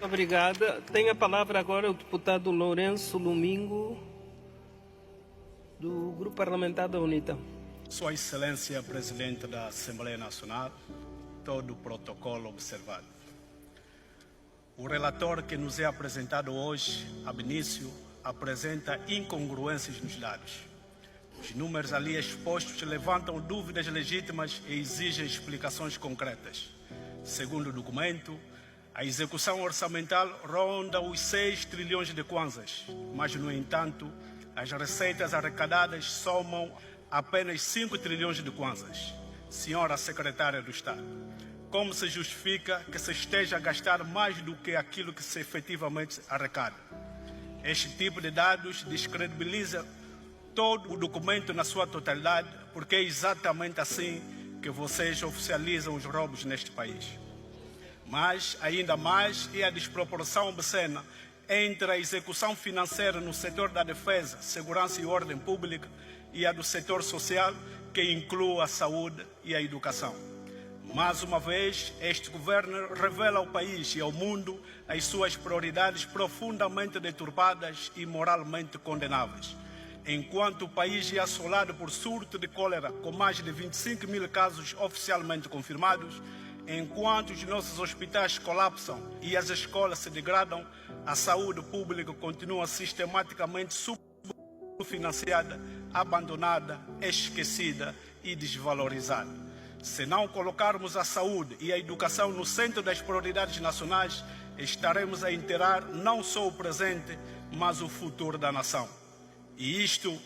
Obrigada. Tem a palavra agora o deputado Lourenço Domingo, do Grupo Parlamentar da UNITA. Sua Excelência Presidente da Assembleia Nacional, todo o protocolo observado. O relatório que nos é apresentado hoje, ab início, apresenta incongruências nos dados. Os números ali expostos levantam dúvidas legítimas e exigem explicações concretas. Segundo o documento, a execução orçamental ronda os 6 trilhões de kwanzas, mas, no entanto, as receitas arrecadadas somam apenas 5 trilhões de kwanzas. Senhora Secretária do Estado, como se justifica que se esteja a gastar mais do que aquilo que se efetivamente arrecada? Este tipo de dados descredibiliza todo o documento na sua totalidade, porque é exatamente assim que vocês oficializam os roubos neste país. Mas, ainda mais, é a desproporção obscena entre a execução financeira no setor da defesa, segurança e ordem pública e a do setor social, que inclui a saúde e a educação. Mais uma vez, este governo revela ao país e ao mundo as suas prioridades profundamente deturpadas e moralmente condenáveis. Enquanto o país é assolado por surto de cólera, com mais de 25 mil casos oficialmente confirmados, enquanto os nossos hospitais colapsam e as escolas se degradam, a saúde pública continua sistematicamente subfinanciada, abandonada, esquecida e desvalorizada. Se não colocarmos a saúde e a educação no centro das prioridades nacionais, estaremos a enterrar não só o presente, mas o futuro da nação. E isto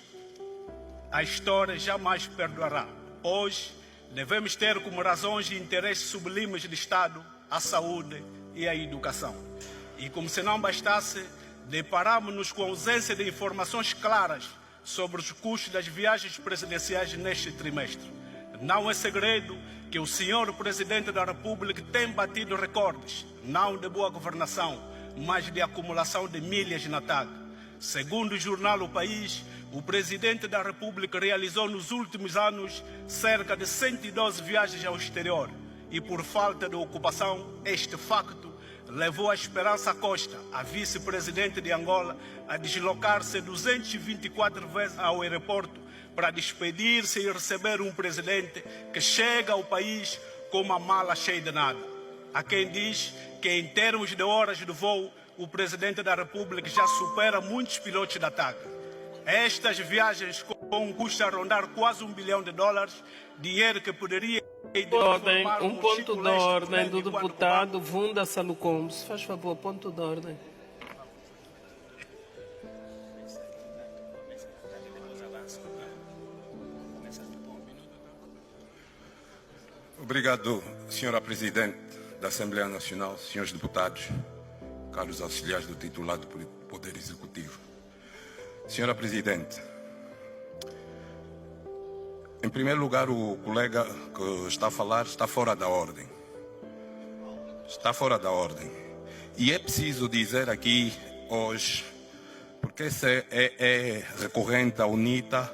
a história jamais perdoará. Hoje, devemos ter como razões e interesses sublimes de Estado a saúde e a educação. E como se não bastasse, deparamos-nos com a ausência de informações claras sobre os custos das viagens presidenciais neste trimestre. Não é segredo que o senhor Presidente da República tem batido recordes, não de boa governação, mas de acumulação de milhas na TAG. Segundo o jornal O País, o Presidente da República realizou nos últimos anos cerca de 112 viagens ao exterior e, por falta de ocupação, este facto levou a Esperança Costa, a vice-presidente de Angola, a deslocar-se 224 vezes ao aeroporto para despedir-se e receber um presidente que chega ao país com uma mala cheia de nada. Há quem diz que, em termos de horas de voo, o Presidente da República já supera muitos pilotos da TAG. Estas viagens, com um custo a rondar quase $1 bilhão, dinheiro que poderia... Um ponto de ordem do deputado Vunda Salucombo. Se faz favor, ponto de ordem. Obrigado, Senhora Presidente da Assembleia Nacional, senhores deputados, caros auxiliares do titular do Poder Executivo. Senhora Presidente, em primeiro lugar, o colega que está a falar está fora da ordem. Está fora da ordem. E é preciso dizer aqui hoje, porque é recorrente a UNITA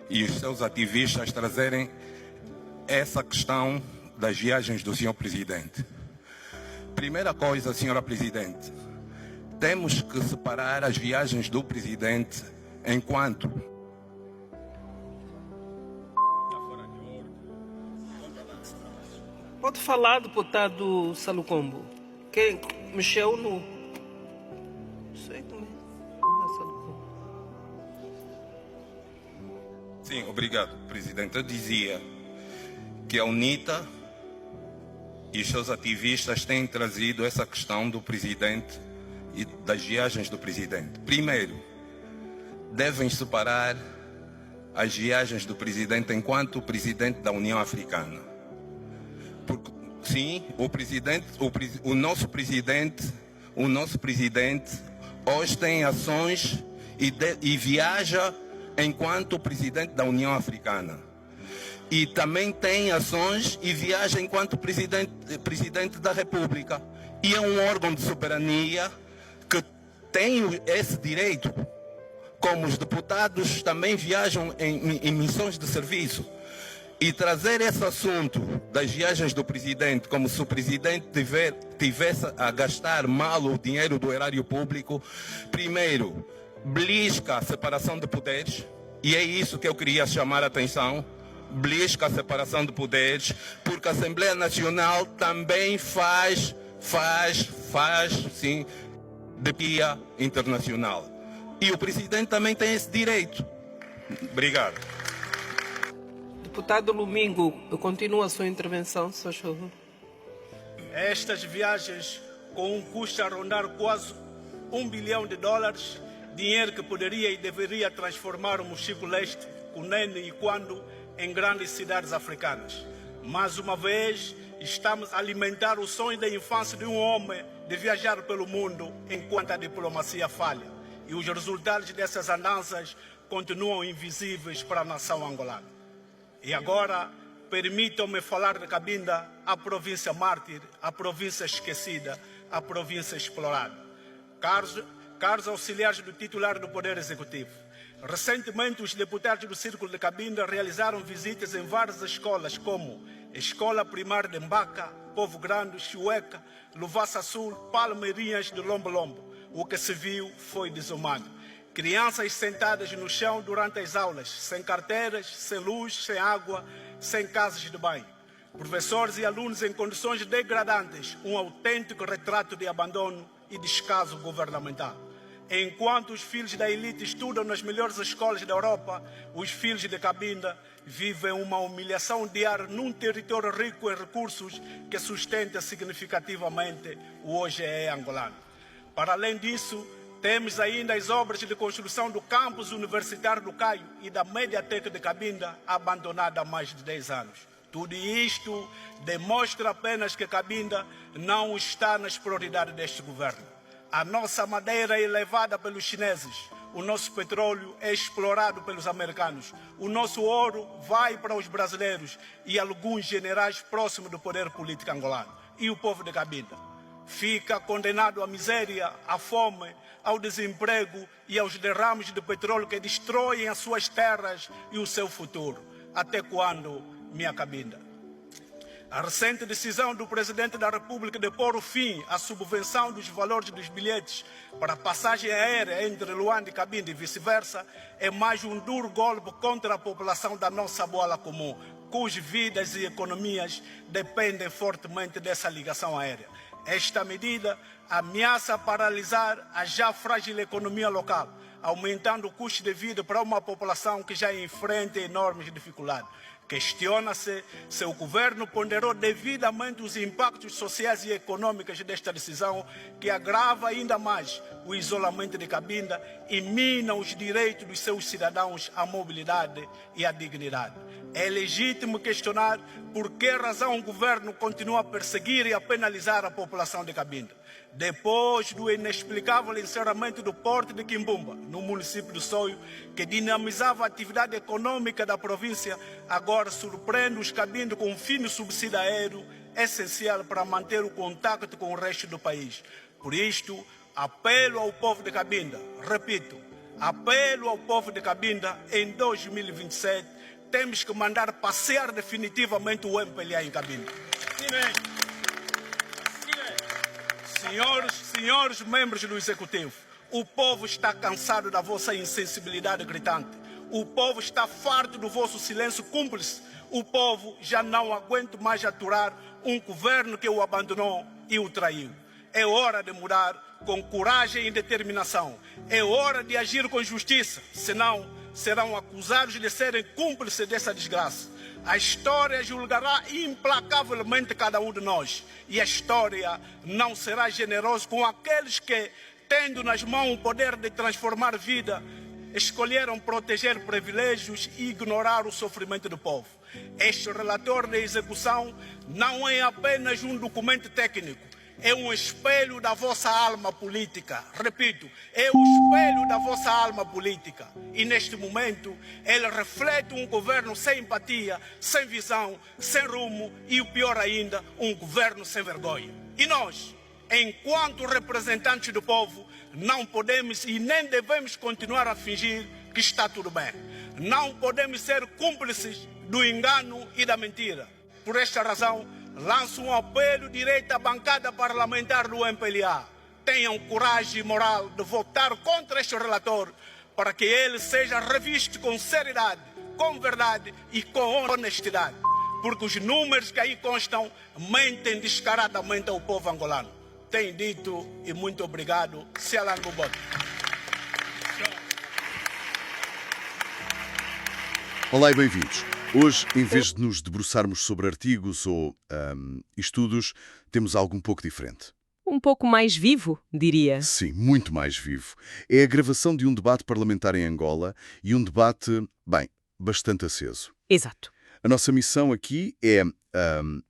e os seus ativistas trazerem essa questão das viagens do senhor Presidente. Primeira coisa, senhora Presidente, temos que separar as viagens do Presidente enquanto... Pode falar, deputado Salucombo. Quem mexeu no... Sei também. Sim, obrigado, Presidente. Eu dizia que a UNITA e os seus ativistas têm trazido essa questão do Presidente e das viagens do Presidente. Primeiro, devem separar as viagens do Presidente enquanto Presidente da União Africana. Porque, sim, o nosso Presidente hoje tem ações e viaja enquanto Presidente da União Africana. E também tem ações e viaja enquanto presidente da República. E é um órgão de soberania que tem esse direito, como os deputados também viajam em missões de serviço. E trazer esse assunto das viagens do presidente como se o presidente tivesse a gastar mal o dinheiro do erário público, primeiro, belisca a separação de poderes, e é isso que eu queria chamar a atenção, belisca a separação de poderes, porque a Assembleia Nacional também faz sim, de pia internacional. E o presidente também tem esse direito. Obrigado. Deputado Lumingo, continua a sua intervenção, se faz favor. Estas viagens, com um custo a rondar quase $1 bilhão, dinheiro que poderia e deveria transformar o Mochico-Leste, Cunene e Quando em grandes cidades africanas. Mais uma vez, estamos a alimentar o sonho da infância de um homem de viajar pelo mundo enquanto a diplomacia falha. E os resultados dessas andanças continuam invisíveis para a nação angolana. E agora, permitam-me falar de Cabinda, a província mártir, a província esquecida, a província explorada. Caros auxiliares do titular do Poder Executivo, recentemente os deputados do Círculo de Cabinda realizaram visitas em várias escolas, como Escola Primária de Mbaca, Povo Grande, Chueca, Luvassa Sul, Palmeirinhas de Lombo Lombo. O que se viu foi desumano. Crianças sentadas no chão durante as aulas, sem carteiras, sem luz, sem água, sem casas de banho. Professores e alunos em condições degradantes, um autêntico retrato de abandono e descaso governamental. Enquanto os filhos da elite estudam nas melhores escolas da Europa, os filhos de Cabinda vivem uma humilhação diária num território rico em recursos que sustenta significativamente o hoje é angolano. Para além disso, temos ainda as obras de construção do campus universitário do Caio e da Mediateca de Cabinda, abandonada há mais de 10 anos. Tudo isto demonstra apenas que Cabinda não está nas prioridades deste governo. A nossa madeira é levada pelos chineses, o nosso petróleo é explorado pelos americanos, o nosso ouro vai para os brasileiros e alguns generais próximos do poder político angolano. E o povo de Cabinda fica condenado à miséria, à fome, ao desemprego e aos derrames de petróleo que destroem as suas terras e o seu futuro. Até quando, minha Cabinda? A recente decisão do Presidente da República de pôr o fim à subvenção dos valores dos bilhetes para passagem aérea entre Luanda e Cabinda e vice-versa é mais um duro golpe contra a população da nossa bola comum, cujas vidas e economias dependem fortemente dessa ligação aérea. Esta medida ameaça paralisar a já frágil economia local, aumentando o custo de vida para uma população que já enfrenta enormes dificuldades. Questiona-se se o governo ponderou devidamente os impactos sociais e econômicos desta decisão, que agrava ainda mais o isolamento de Cabinda e mina os direitos dos seus cidadãos à mobilidade e à dignidade. É legítimo questionar por que razão o governo continua a perseguir e a penalizar a população de Cabinda. Depois do inexplicável encerramento do porto de Quimbumba, no município do Soio, que dinamizava a atividade econômica da província, agora surpreende os Cabinda com um fino subsídio aéreo essencial para manter o contato com o resto do país. Por isto, apelo ao povo de Cabinda, repito, apelo ao povo de Cabinda, em 2027, temos que mandar passear definitivamente o MPLA em Cabinda. Senhores membros do Executivo, o povo está cansado da vossa insensibilidade gritante. O povo está farto do vosso silêncio cúmplice. O povo já não aguenta mais aturar um governo que o abandonou e o traiu. É hora de mudar com coragem e determinação. É hora de agir com justiça, senão serão acusados de serem cúmplices dessa desgraça. A história julgará implacavelmente cada um de nós. E a história não será generosa com aqueles que, tendo nas mãos o poder de transformar vida, escolheram proteger privilégios e ignorar o sofrimento do povo. Este relatório de execução não é apenas um documento técnico, é um espelho da vossa alma política. Repito, é o espelho da vossa alma política. E neste momento, ele reflete um governo sem empatia, sem visão, sem rumo e, o pior ainda, um governo sem vergonha. E nós, enquanto representantes do povo, não podemos e nem devemos continuar a fingir que está tudo bem. Não podemos ser cúmplices do engano e da mentira. Por esta razão, lanço um apelo direto à bancada parlamentar do MPLA. Tenham coragem moral de votar contra este relator para que ele seja revisto com seriedade, com verdade e com honestidade. Porque os números que aí constam mentem descaradamente ao povo angolano. Tenho dito e muito obrigado. Se alarga o voto. Olá e bem-vindos. Hoje, em vez de nos debruçarmos sobre artigos ou estudos, temos algo um pouco diferente. Um pouco mais vivo, diria. Sim, muito mais vivo. É a gravação de um debate parlamentar em Angola e um debate, bem, bastante aceso. Exato. A nossa missão aqui é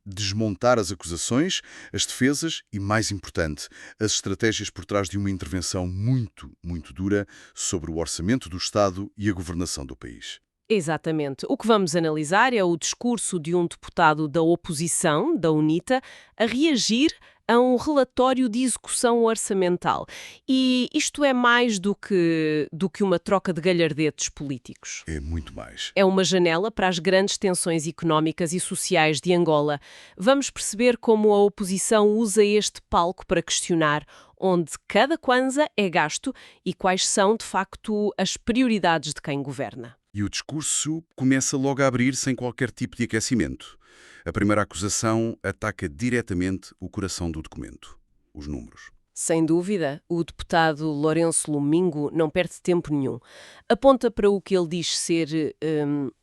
desmontar as acusações, as defesas e, mais importante, as estratégias por trás de uma intervenção muito, muito dura sobre o orçamento do Estado e a governação do país. Exatamente. O que vamos analisar é o discurso de um deputado da oposição, da UNITA, a reagir a um relatório de execução orçamental. E isto é mais do que uma troca de galhardetes políticos. É muito mais. É uma janela para as grandes tensões económicas e sociais de Angola. Vamos perceber como a oposição usa este palco para questionar onde cada kwanza é gasto e quais são, de facto, as prioridades de quem governa. E o discurso começa logo a abrir sem qualquer tipo de aquecimento. A primeira acusação ataca diretamente o coração do documento, os números. Sem dúvida, o deputado Lourenço Lumingo não perde tempo nenhum. Aponta para o que ele diz ser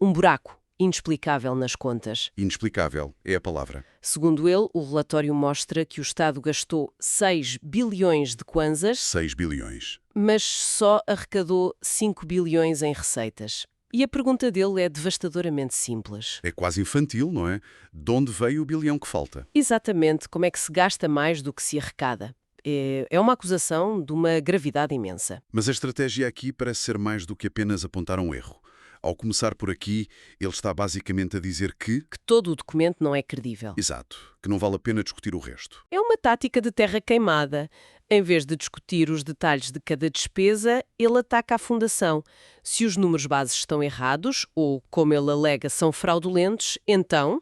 um buraco inexplicável nas contas. Inexplicável é a palavra. Segundo ele, o relatório mostra que o Estado gastou 6 bilhões de kwanzas, 6 bilhões. mas só arrecadou 5 bilhões em receitas. E a pergunta dele é devastadoramente simples. É quase infantil, não é? De onde veio o bilhão que falta? Exatamente, como é que se gasta mais do que se arrecada? É uma acusação de uma gravidade imensa. Mas a estratégia aqui parece ser mais do que apenas apontar um erro. Ao começar por aqui, ele está basicamente a dizer que Todo o documento não é credível. Exato, que não vale a pena discutir o resto. É uma tática de terra queimada. Em vez de discutir os detalhes de cada despesa, ele ataca a fundação. Se os números bases estão errados, ou, como ele alega, são fraudulentos, então...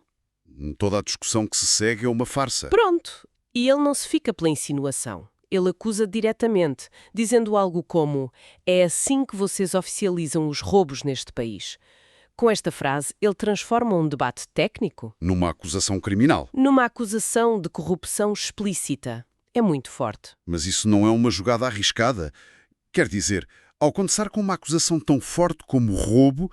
Toda a discussão que se segue é uma farsa. Pronto! E ele não se fica pela insinuação. Ele acusa diretamente, dizendo algo como: é assim que vocês oficializam os roubos neste país. Com esta frase, ele transforma um debate técnico Numa acusação criminal. numa acusação de corrupção explícita. É muito forte. Mas isso não é uma jogada arriscada. Quer dizer, ao começar com uma acusação tão forte como o roubo,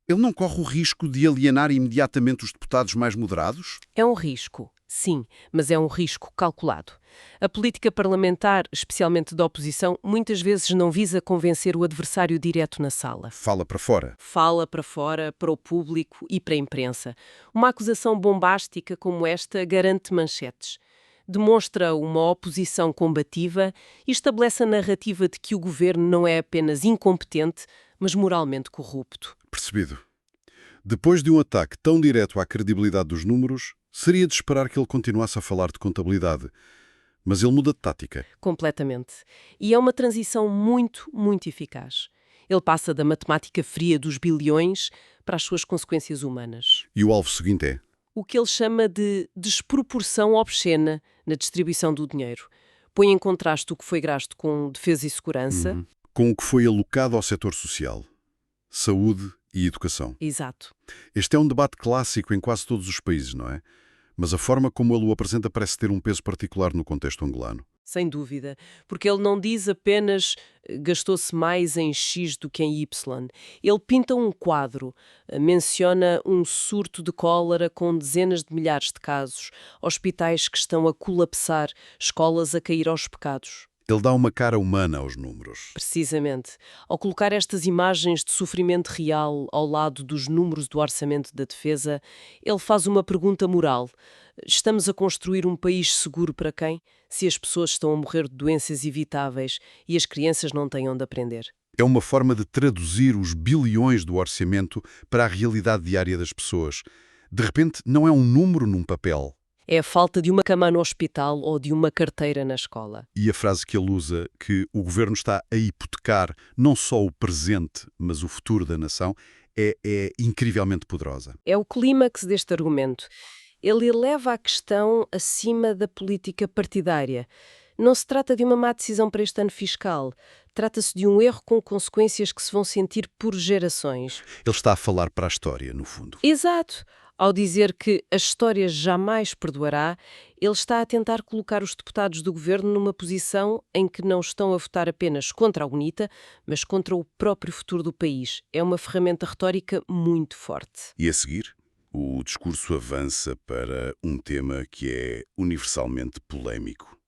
ele não corre o risco de alienar imediatamente os deputados mais moderados? É um risco, sim, mas é um risco calculado. A política parlamentar, especialmente da oposição, muitas vezes não visa convencer o adversário direto na sala. Fala para fora. Fala para fora, para o público e para a imprensa. Uma acusação bombástica como esta garante manchetes. Demonstra uma oposição combativa e estabelece a narrativa de que o governo não é apenas incompetente, mas moralmente corrupto. Percebido. Depois de um ataque tão direto à credibilidade dos números, seria de esperar que ele continuasse a falar de contabilidade. Mas ele muda de tática. Completamente. E é uma transição muito, muito eficaz. Ele passa da matemática fria dos bilhões para as suas consequências humanas. E o alvo seguinte é: O que ele chama de desproporção obscena na distribuição do dinheiro. Põe em contraste o que foi gasto com defesa e segurança. com o que foi alocado ao setor social, saúde e educação. Exato. Este é um debate clássico em quase todos os países, não é? Mas a forma como ele o apresenta parece ter um peso particular no contexto angolano. Sem dúvida. Porque ele não diz apenas gastou-se mais em X do que em Y. Ele pinta um quadro, menciona um surto de cólera com dezenas de milhares de casos, hospitais que estão a colapsar, escolas a cair aos pecados. Ele dá uma cara humana aos números. Precisamente. Ao colocar estas imagens de sofrimento real ao lado dos números do orçamento da defesa, ele faz uma pergunta moral. Estamos a construir um país seguro para quem? Se as pessoas estão a morrer de doenças evitáveis e as crianças não têm onde aprender. É uma forma de traduzir os bilhões do orçamento para a realidade diária das pessoas. De repente, não é um número num papel. É a falta de uma cama no hospital ou de uma carteira na escola. E a frase que ele usa, que o governo está a hipotecar não só o presente, mas o futuro da nação, é incrivelmente poderosa. É o clímax deste argumento. Ele eleva a questão acima da política partidária. Não se trata de uma má decisão para este ano fiscal. Trata-se de um erro com consequências que se vão sentir por gerações. Ele está a falar para a história, no fundo. Exato. Ao dizer que a história jamais perdoará, ele está a tentar colocar os deputados do governo numa posição em que não estão a votar apenas contra a UNITA, mas contra o próprio futuro do país. É uma ferramenta retórica muito forte. E a seguir, o discurso avança para um tema que é universalmente polémico: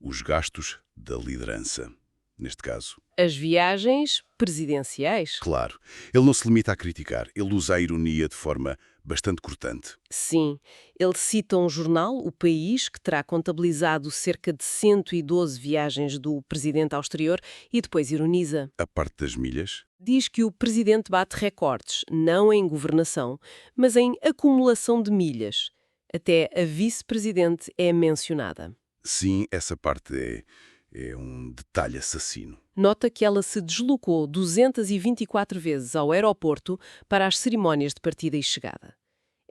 os gastos da liderança, neste caso. As viagens presidenciais? Claro, ele não se limita a criticar, ele usa a ironia de forma bastante cortante. Sim. Ele cita um jornal, O País, que terá contabilizado cerca de 112 viagens do presidente ao exterior e depois ironiza. A parte das milhas, Diz que o presidente bate recordes, não em governação, mas em acumulação de milhas. Até a vice-presidente é mencionada. sim, essa parte é um detalhe assassino. Nota que ela se deslocou 224 vezes ao aeroporto para as cerimónias de partida e chegada.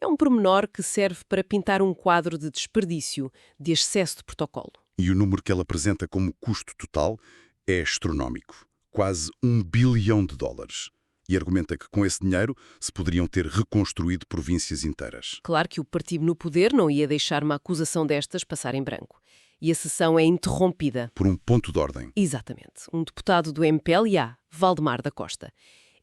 É um pormenor que serve para pintar um quadro de desperdício, de excesso de protocolo. E o número que ela apresenta como custo total é astronómico, quase $1 bilhão. E argumenta que com esse dinheiro se poderiam ter reconstruído províncias inteiras. Claro que o partido no poder não ia deixar uma acusação destas passar em branco. E a sessão é interrompida. Por um ponto de ordem. Exatamente. Um deputado do MPLA, Valdemar da Costa.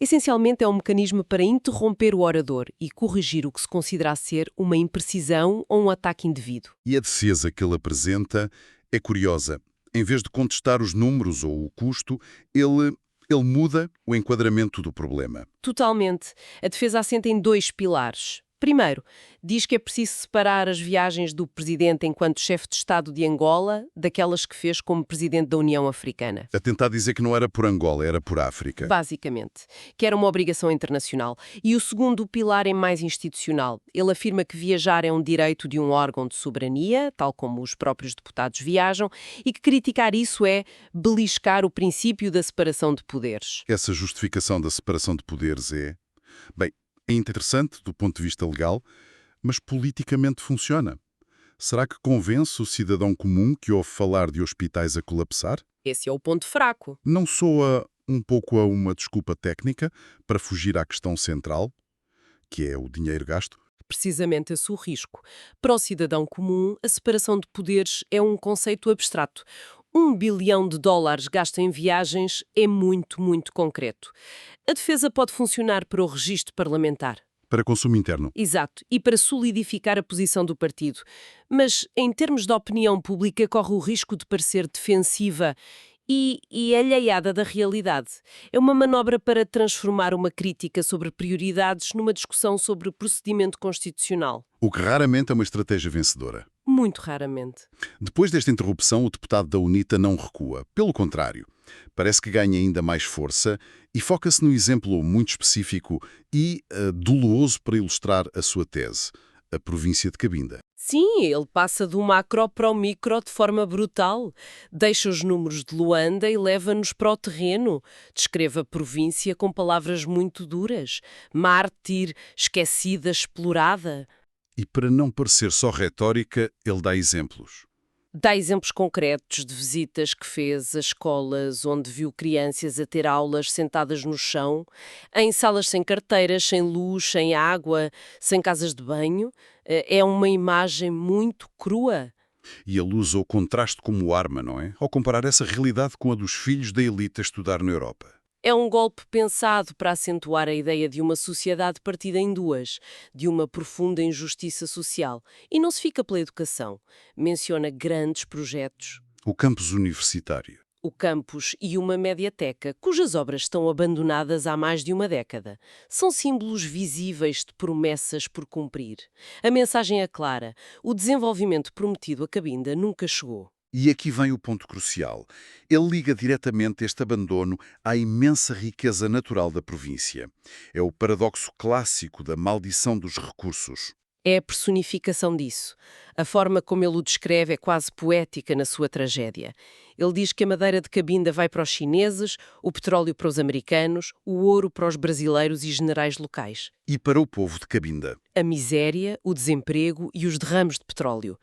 Essencialmente é um mecanismo para interromper o orador e corrigir o que se considera ser uma imprecisão ou um ataque indevido. E a defesa que ele apresenta é curiosa. Em vez de contestar os números ou o custo, ele muda o enquadramento do problema. Totalmente. A defesa assenta em 2 pilares. Primeiro, diz que é preciso separar as viagens do presidente enquanto chefe de Estado de Angola daquelas que fez como presidente da União Africana. A tentar dizer que não era por Angola, era por África. Basicamente, que era uma obrigação internacional. E o segundo pilar é mais institucional. Ele afirma que viajar é um direito de um órgão de soberania, tal como os próprios deputados viajam, e que criticar isso é beliscar o princípio da separação de poderes. Essa justificação da separação de poderes bem, é interessante do ponto de vista legal, mas politicamente funciona. Será que convence o cidadão comum que ouve falar de hospitais a colapsar? Esse é o ponto fraco. Não soa um pouco a uma desculpa técnica para fugir à questão central, que é o dinheiro gasto? Precisamente esse o risco. Para o cidadão comum, a separação de poderes é um conceito abstrato. $1 bilhão gasto em viagens é muito, muito concreto. A defesa pode funcionar para o registro parlamentar. Para consumo interno. Exato, e para solidificar a posição do partido. Mas, em termos de opinião pública, corre o risco de parecer defensiva e alheada da realidade. É uma manobra para transformar uma crítica sobre prioridades numa discussão sobre procedimento constitucional. O que raramente é uma estratégia vencedora. Muito raramente. Depois desta interrupção, o deputado da UNITA não recua. Pelo contrário, parece que ganha ainda mais força e foca-se no exemplo muito específico e doloso para ilustrar a sua tese, a província de Cabinda. Sim, ele passa do macro para o micro de forma brutal. Deixa os números de Luanda e leva-nos para o terreno. Descreve a província com palavras muito duras. Mártir, esquecida, explorada. E para não parecer só retórica, ele dá exemplos. Dá exemplos concretos de visitas que fez a escolas onde viu crianças a ter aulas sentadas no chão, em salas sem carteiras, sem luz, sem água, sem casas de banho. É uma imagem muito crua. E ele usa o contraste como arma, não é? Ao comparar essa realidade com a dos filhos da elite a estudar na Europa. É um golpe pensado para acentuar a ideia de uma sociedade partida em duas, de uma profunda injustiça social. E não se fica pela educação. Menciona grandes projetos. O campus universitário. O campus e uma mediateca, cujas obras estão abandonadas há mais de uma década. São símbolos visíveis de promessas por cumprir. A mensagem é clara. O desenvolvimento prometido a Cabinda nunca chegou. E aqui vem o ponto crucial. Ele liga diretamente este abandono à imensa riqueza natural da província. É o paradoxo clássico da maldição dos recursos. É a personificação disso. A forma como ele o descreve é quase poética na sua tragédia. Ele diz que a madeira de Cabinda vai para os chineses, o petróleo para os americanos, o ouro para os brasileiros e generais locais. E para o povo de Cabinda. A miséria, o desemprego e os derrames de petróleo.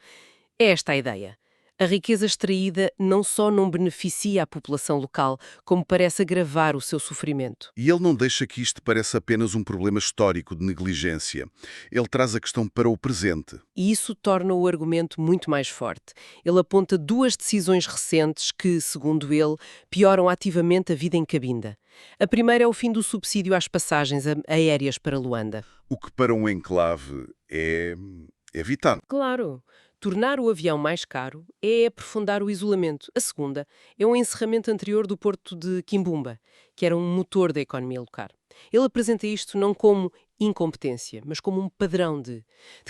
É esta a ideia. A riqueza extraída não só não beneficia a população local, como parece agravar o seu sofrimento. E ele não deixa que isto pareça apenas um problema histórico de negligência. Ele traz a questão para o presente. E isso torna o argumento muito mais forte. Ele aponta duas decisões recentes que, segundo ele, pioram ativamente a vida em Cabinda. A primeira é o fim do subsídio às passagens aéreas para Luanda. O que para um enclave é vital. Claro. Tornar o avião mais caro é aprofundar o isolamento. A segunda é o encerramento anterior do porto de Quimbumba, que era um motor da economia local. Ele apresenta isto não como incompetência, mas como um padrão de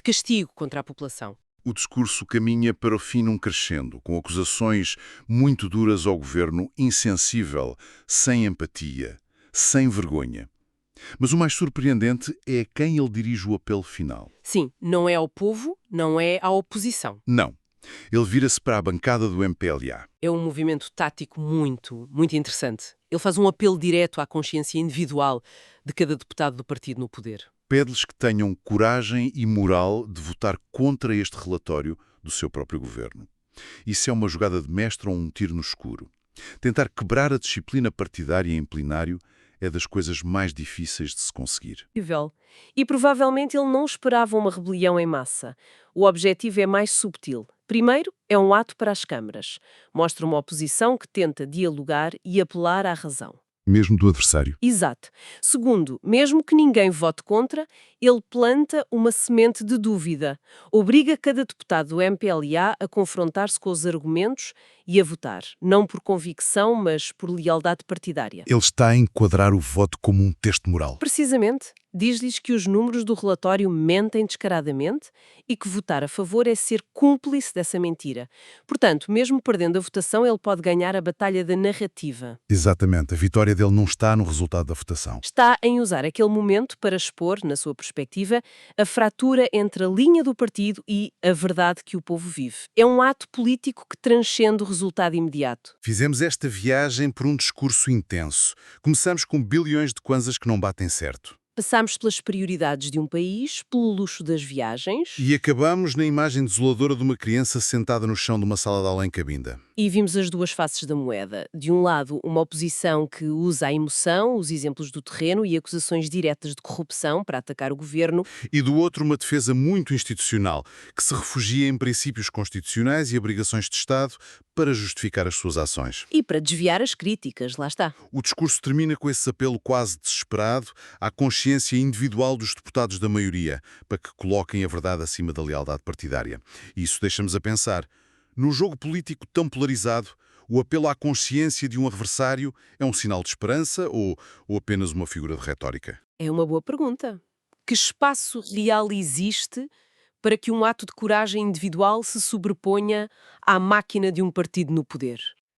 castigo contra a população. O discurso caminha para o fim num crescendo, com acusações muito duras ao governo, insensível, sem empatia, sem vergonha. Mas o mais surpreendente é a quem ele dirige o apelo final. Sim, não é ao povo, não é à oposição. Não. Ele vira-se para a bancada do MPLA. É um movimento tático muito interessante. Ele faz um apelo direto à consciência individual de cada deputado do partido no poder. Pede-lhes que tenham coragem e moral de votar contra este relatório do seu próprio governo. Isso é uma jogada de mestre ou um tiro no escuro. Tentar quebrar a disciplina partidária em plenário é das coisas mais difíceis de se conseguir. E provavelmente ele não esperava uma rebelião em massa. O objetivo é mais subtil. Primeiro, é um ato para as câmaras. Mostra uma oposição que tenta dialogar e apelar à razão. Mesmo do adversário. Exato. Segundo, mesmo que ninguém vote contra, ele planta uma semente de dúvida. Obriga cada deputado do MPLA a confrontar-se com os argumentos e a votar, não por convicção, mas por lealdade partidária. Ele está a enquadrar o voto como um texto moral. Precisamente. Diz-lhes que os números do relatório mentem descaradamente e que votar a favor é ser cúmplice dessa mentira. Portanto, mesmo perdendo a votação, ele pode ganhar a batalha da narrativa. Exatamente. A vitória dele não está no resultado da votação. Está em usar aquele momento para expor, na sua perspectiva, a fratura entre a linha do partido e a verdade que o povo vive. É um ato político que transcende o resultado imediato. Fizemos esta viagem por um discurso intenso. Começamos com bilhões de kwanzas que não batem certo. Passámos pelas prioridades de um país, pelo luxo das viagens E acabamos na imagem desoladora de uma criança sentada no chão de uma sala de aula em Cabinda. e vimos as duas faces da moeda. De um lado, uma oposição que usa a emoção, os exemplos do terreno e acusações diretas de corrupção para atacar o governo. E do outro, uma defesa muito institucional, que se refugia em princípios constitucionais e obrigações de Estado para justificar as suas ações. E para desviar as críticas, lá está. O discurso termina com esse apelo quase desesperado à consciência individual dos deputados da maioria, para que coloquem a verdade acima da lealdade partidária. E isso deixa-nos a pensar. Num jogo político tão polarizado, o apelo à consciência de um adversário é um sinal de esperança ou apenas uma figura de retórica? É uma boa pergunta. Que espaço real existe para que um ato de coragem individual se sobreponha à máquina de um partido no poder?